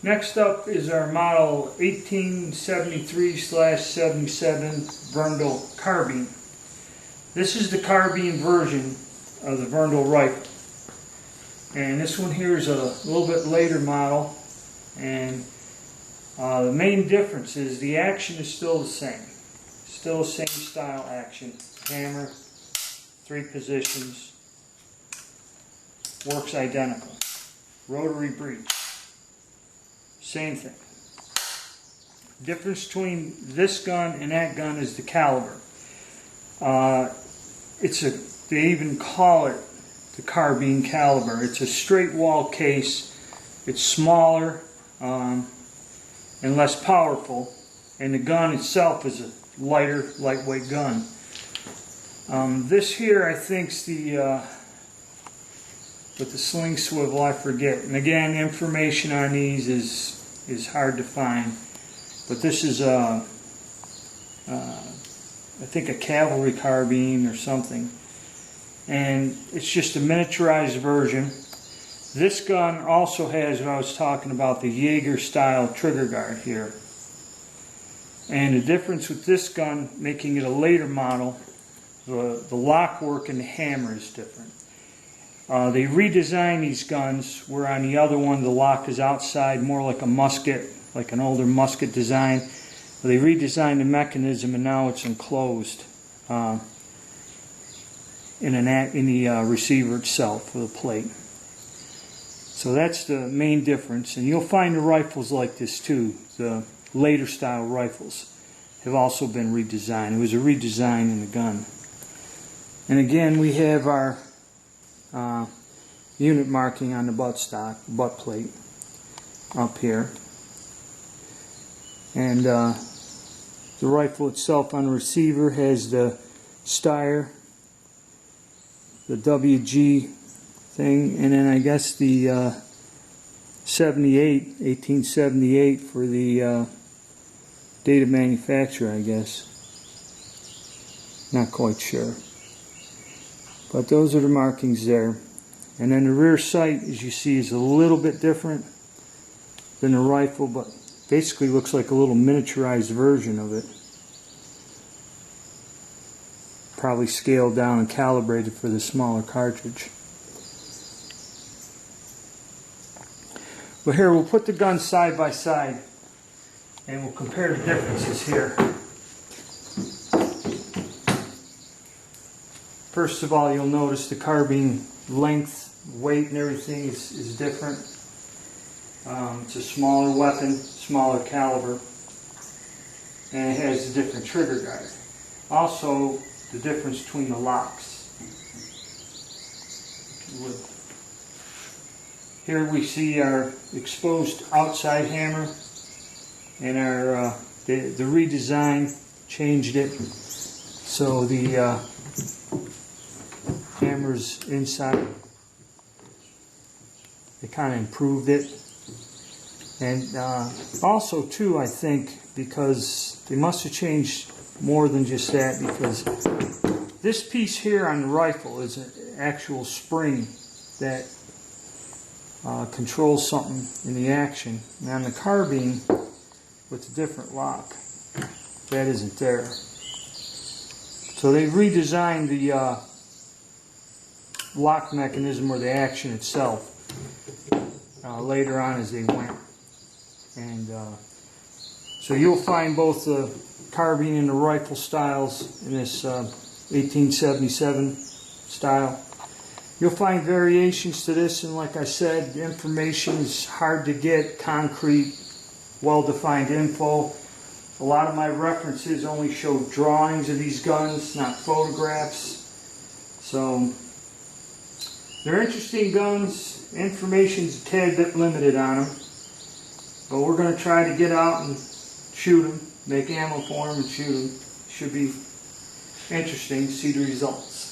Next up is our model 1873/77 Werndl Carbine. This is the carbine version of the Werndl rifle. And this one here is a little bit later model. And the main difference is the action is still the same. Still the same style action. Hammer, 3 positions. Works identical. Rotary breech. Same thing. Difference between this gun and that gun is the caliber. They even call it the carbine caliber. It's a straight wall case. It's smaller and less powerful, and the gun itself is a lighter, lightweight gun. This here, I think, is the with the sling swivel, I forget. And again, information on these is hard to find. But this is I think a cavalry carbine or something. And it's just a miniaturized version. This gun also has what I was talking about, the Jaeger style trigger guard here. And the difference with this gun, making it a later model, the lock work and the hammer is different. They redesigned these guns, where on the other one the lock is outside, more like a musket, like an older musket design. They redesigned the mechanism and now it's enclosed in the receiver itself with a plate. So that's the main difference. And you'll find the rifles like this too. The later style rifles have also been redesigned. It was a redesign in the gun. And again, we have our unit marking on the butt plate up here. And the rifle itself on the receiver has the Steyr, the WG thing, and then I guess the 1878 for the date of manufacture, I guess. Not quite sure. But those are the markings there. And then the rear sight, as you see, is a little bit different than the rifle, but basically looks like a little miniaturized version of it. Probably scaled down and calibrated for the smaller cartridge. But here, we'll put the guns side by side and we'll compare the differences here. First of all, you'll notice the carbine length, weight, and everything is different. It's a smaller weapon, smaller caliber, and it has a different trigger guard. Also, the difference between the locks. Here we see our exposed outside hammer, and our the redesign changed it so the hammer's inside. They kind of improved it. And also too, I think, because they must have changed more than just that, because this piece here on the rifle is an actual spring that controls something in the action. And on the carbine, with a different lock, that isn't there. So they redesigned the lock mechanism, or the action itself, later on as they went. And so you'll find both the carbine and the rifle styles in this 1877 style. You'll find variations to this, and like I said, the information is hard to get, concrete, well-defined info. A lot of my references only show drawings of these guns, not photographs. So they're interesting guns. Information's a tad bit limited on them. But we're going to try to get out and shoot them, make ammo for them and shoot them. Should be interesting to see the results.